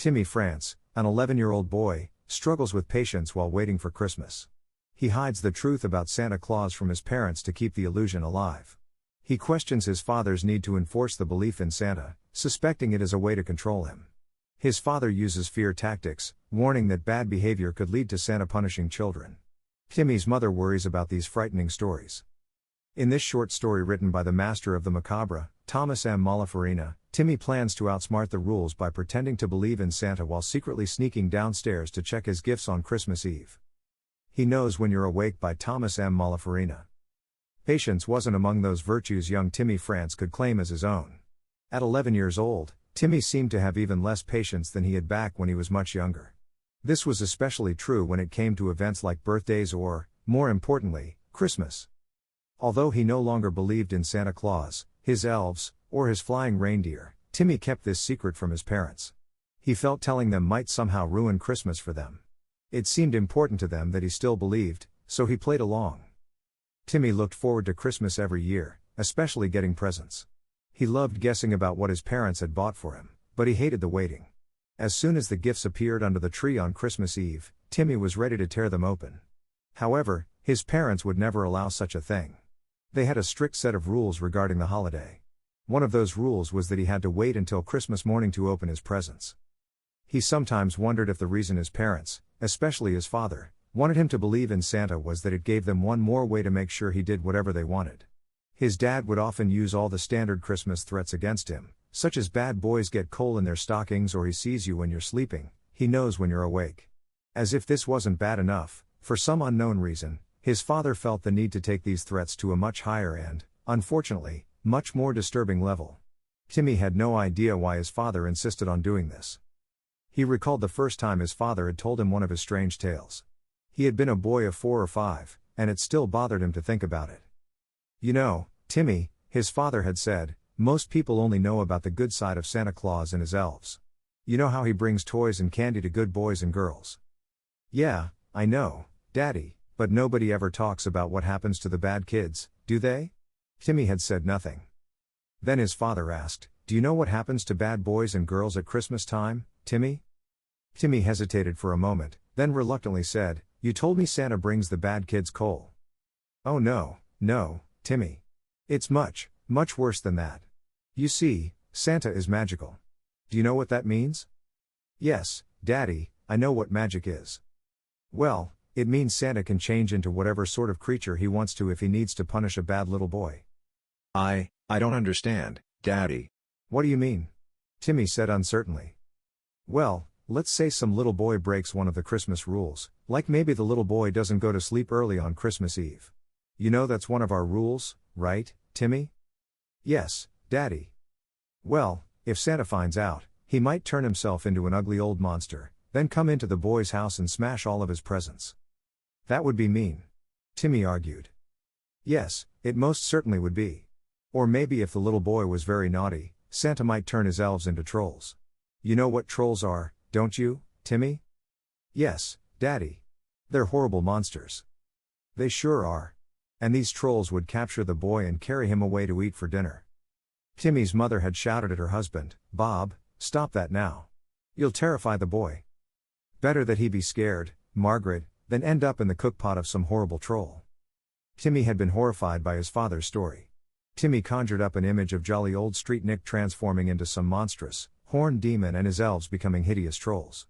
Timmy France, an 11-year-old boy, struggles with patience while waiting for Christmas. He hides the truth about Santa Claus from his parents to keep the illusion alive. He questions his father's need to enforce the belief in Santa, suspecting it as a way to control him. His father uses fear tactics, warning that bad behavior could lead to Santa punishing children. Timmy's mother worries about these frightening stories. In this short story written by the master of the macabre, Thomas M Malafarina, Timmy plans to outsmart the rules by pretending to believe in Santa while secretly sneaking downstairs to check his gifts on Christmas Eve. He Knows When You're Awake by Thomas M Malafarina. Patience wasn't among those virtues young Timmy France could claim as his own. At 11 years old, Timmy seemed to have even less patience than he had back when he was much younger. This was especially true when it came to events like birthdays or, more importantly, Christmas. Although he no longer believed in Santa Claus, his elves, or his flying reindeer, Timmy kept this secret from his parents. He felt telling them might somehow ruin Christmas for them. It seemed important to them that he still believed, so he played along. Timmy looked forward to Christmas every year, especially getting presents. He loved guessing about what his parents had bought for him, but he hated the waiting. As soon as the gifts appeared under the tree on Christmas Eve, Timmy was ready to tear them open. However, his parents would never allow such a thing. They had a strict set of rules regarding the holiday. One of those rules was that he had to wait until Christmas morning to open his presents. He sometimes wondered if the reason his parents, especially his father, wanted him to believe in Santa was that it gave them one more way to make sure he did whatever they wanted. His dad would often use all the standard Christmas threats against him, such as bad boys get coal in their stockings or he sees you when you're sleeping, he knows when you're awake. As if this wasn't bad enough, for some unknown reason, his father felt the need to take these threats to a much higher and, unfortunately, much more disturbing level. Timmy had no idea why his father insisted on doing this. He recalled the first time his father had told him one of his strange tales. He had been a boy of 4 or 5, and it still bothered him to think about it. "You know, Timmy," his father had said, "most people only know about the good side of Santa Claus and his elves. You know how he brings toys and candy to good boys and girls." "Yeah, I know, Daddy, but nobody ever talks about what happens to the bad kids, do they?" Timmy had said nothing. Then his father asked, "Do you know what happens to bad boys and girls at Christmas time, Timmy?" Timmy hesitated for a moment, then reluctantly said, "You told me Santa brings the bad kids coal." "Oh no, Timmy. It's much, much worse than that. You see, Santa is magical." "Do you know what that means?" "Yes, Daddy, I know what magic is." "Well, it means Santa can change into whatever sort of creature he wants to if he needs to punish a bad little boy." I don't understand, Daddy." "What do you mean?" Timmy said uncertainly. "Well, let's say some little boy breaks one of the Christmas rules, like maybe the little boy doesn't go to sleep early on Christmas Eve. You know that's one of our rules, right, Timmy?" "Yes, Daddy." "Well, if Santa finds out, he might turn himself into an ugly old monster, then come into the boy's house and smash all of his presents." "That would be mean," Timmy argued. "Yes, it most certainly would be. Or maybe if the little boy was very naughty, Santa might turn his elves into trolls. You know what trolls are, don't you, Timmy?" "Yes, Daddy. They're horrible monsters." "They sure are. And these trolls would capture the boy and carry him away to eat for dinner." Timmy's mother had shouted at her husband, "Bob, stop that now. You'll terrify the boy. Better that he be scared, Margaret, than end up in the cookpot of some horrible troll." Timmy had been horrified by his father's story. Timmy conjured up an image of jolly old street Nick transforming into some monstrous, horned demon and his elves becoming hideous trolls.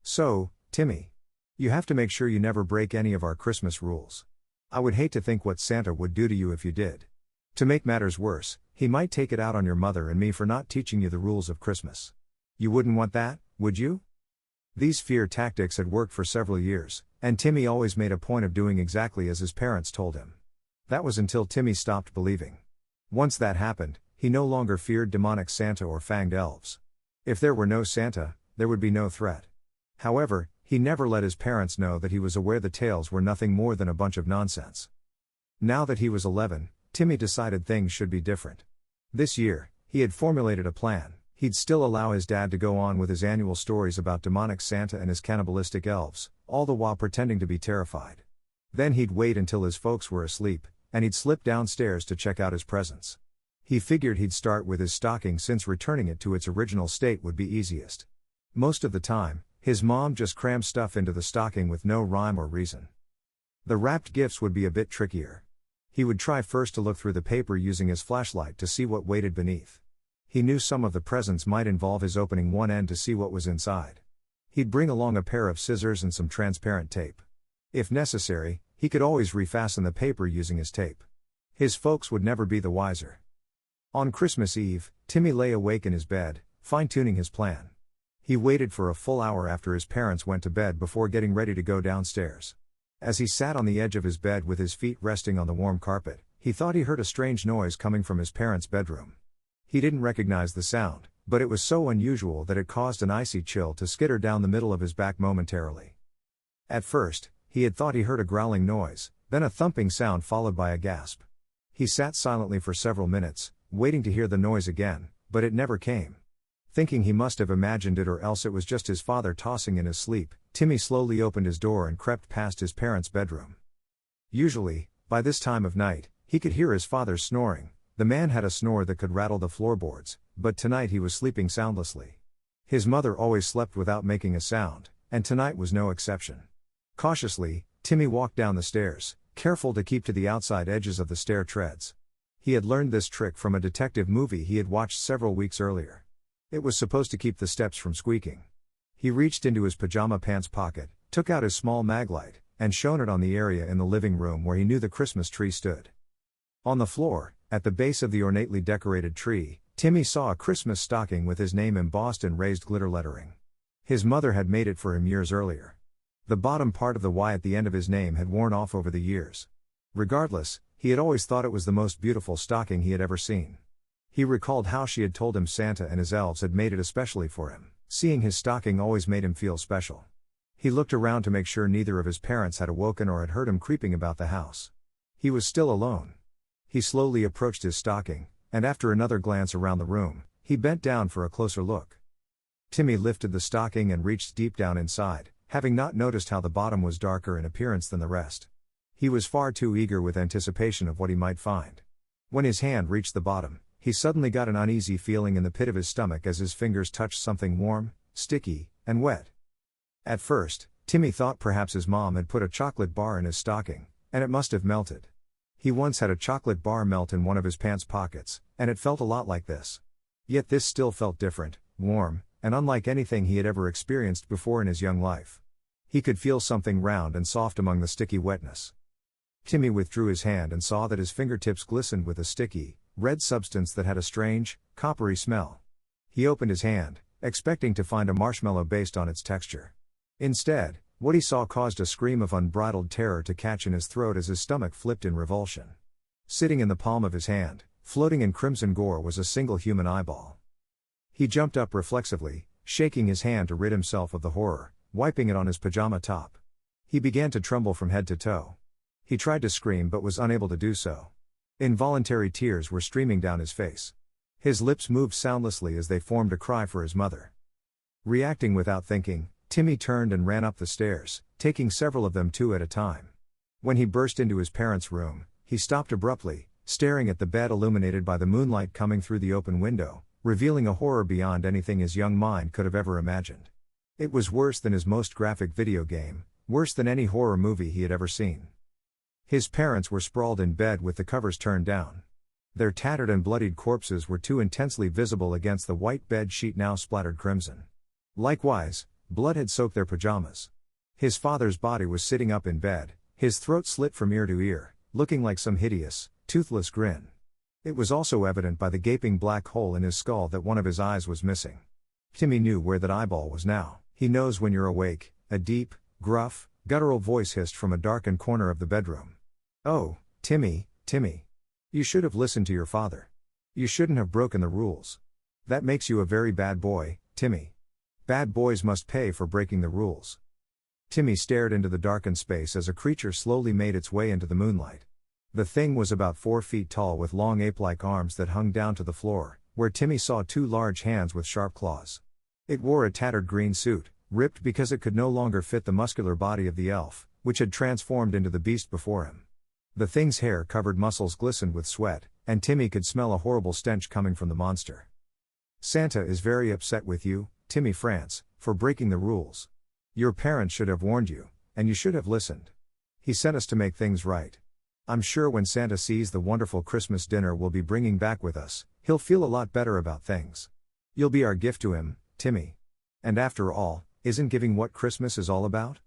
"So, Timmy, you have to make sure you never break any of our Christmas rules. I would hate to think what Santa would do to you if you did. To make matters worse, he might take it out on your mother and me for not teaching you the rules of Christmas. You wouldn't want that, would you?" These fear tactics had worked for several years, and Timmy always made a point of doing exactly as his parents told him. That was until Timmy stopped believing. Once that happened, he no longer feared demonic Santa or fanged elves. If there were no Santa, there would be no threat. However, he never let his parents know that he was aware the tales were nothing more than a bunch of nonsense. Now that he was 11, Timmy decided things should be different. This year, he had formulated a plan. He'd still allow his dad to go on with his annual stories about demonic Santa and his cannibalistic elves, all the while pretending to be terrified. Then he'd wait until his folks were asleep, and he'd slip downstairs to check out his presents. He figured he'd start with his stocking since returning it to its original state would be easiest. Most of the time, his mom just crammed stuff into the stocking with no rhyme or reason. The wrapped gifts would be a bit trickier. He would try first to look through the paper using his flashlight to see what waited beneath. He knew some of the presents might involve his opening one end to see what was inside. He'd bring along a pair of scissors and some transparent tape. If necessary, he could always refasten the paper using his tape. His folks would never be the wiser. On Christmas Eve, Timmy lay awake in his bed, fine-tuning his plan. He waited for a full hour after his parents went to bed before getting ready to go downstairs. As he sat on the edge of his bed with his feet resting on the warm carpet, he thought he heard a strange noise coming from his parents' bedroom. He didn't recognize the sound, but it was so unusual that it caused an icy chill to skitter down the middle of his back momentarily. At first, he had thought he heard a growling noise, then a thumping sound followed by a gasp. He sat silently for several minutes, waiting to hear the noise again, but it never came. Thinking he must have imagined it or else it was just his father tossing in his sleep, Timmy slowly opened his door and crept past his parents' bedroom. Usually, by this time of night, he could hear his father snoring. The man had a snore that could rattle the floorboards, but tonight he was sleeping soundlessly. His mother always slept without making a sound, and tonight was no exception. Cautiously, Timmy walked down the stairs, careful to keep to the outside edges of the stair treads. He had learned this trick from a detective movie he had watched several weeks earlier. It was supposed to keep the steps from squeaking. He reached into his pajama pants pocket, took out his small maglite, and shone it on the area in the living room where he knew the Christmas tree stood. On the floor, at the base of the ornately decorated tree, Timmy saw a Christmas stocking with his name embossed in raised glitter lettering. His mother had made it for him years earlier. The bottom part of the Y at the end of his name had worn off over the years. Regardless, he had always thought it was the most beautiful stocking he had ever seen. He recalled how she had told him Santa and his elves had made it especially for him. Seeing his stocking always made him feel special. He looked around to make sure neither of his parents had awoken or had heard him creeping about the house. He was still alone. He slowly approached his stocking, and after another glance around the room, he bent down for a closer look. Timmy lifted the stocking and reached deep down inside, having not noticed how the bottom was darker in appearance than the rest. He was far too eager with anticipation of what he might find. When his hand reached the bottom, he suddenly got an uneasy feeling in the pit of his stomach as his fingers touched something warm, sticky, and wet. At first, Timmy thought perhaps his mom had put a chocolate bar in his stocking, and it must have melted. He once had a chocolate bar melt in one of his pants pockets, and it felt a lot like this. Yet this still felt different, warm, and unlike anything he had ever experienced before in his young life. He could feel something round and soft among the sticky wetness. Timmy withdrew his hand and saw that his fingertips glistened with a sticky, red substance that had a strange, coppery smell. He opened his hand, expecting to find a marshmallow based on its texture. Instead, what he saw caused a scream of unbridled terror to catch in his throat as his stomach flipped in revulsion. Sitting in the palm of his hand, floating in crimson gore, was a single human eyeball. He jumped up reflexively, shaking his hand to rid himself of the horror, wiping it on his pajama top. He began to tremble from head to toe. He tried to scream but was unable to do so. Involuntary tears were streaming down his face. His lips moved soundlessly as they formed a cry for his mother. Reacting without thinking, Timmy turned and ran up the stairs, taking several of them two at a time. When he burst into his parents' room, he stopped abruptly, staring at the bed illuminated by the moonlight coming through the open window, revealing a horror beyond anything his young mind could have ever imagined. It was worse than his most graphic video game, worse than any horror movie he had ever seen. His parents were sprawled in bed with the covers turned down. Their tattered and bloodied corpses were too intensely visible against the white bed sheet now splattered crimson. Likewise, blood had soaked their pajamas. His father's body was sitting up in bed, his throat slit from ear to ear, looking like some hideous, toothless grin. It was also evident by the gaping black hole in his skull that one of his eyes was missing. Timmy knew where that eyeball was now. "He knows when you're awake," a deep, gruff, guttural voice hissed from a darkened corner of the bedroom. "Oh, Timmy, Timmy. You should have listened to your father. You shouldn't have broken the rules. That makes you a very bad boy, Timmy. Bad boys must pay for breaking the rules." Timmy stared into the darkened space as a creature slowly made its way into the moonlight. The thing was about 4 feet tall with long ape-like arms that hung down to the floor, where Timmy saw 2 large hands with sharp claws. It wore a tattered green suit, ripped because it could no longer fit the muscular body of the elf, which had transformed into the beast before him. The thing's hair-covered muscles glistened with sweat, and Timmy could smell a horrible stench coming from the monster. "Santa is very upset with you, Timmy France," for breaking the rules. Your parents should have warned you, and you should have listened. He sent us to make things right. I'm sure when Santa sees the wonderful Christmas dinner we'll be bringing back with us, he'll feel a lot better about things. You'll be our gift to him, Timmy. And after all, isn't giving what Christmas is all about?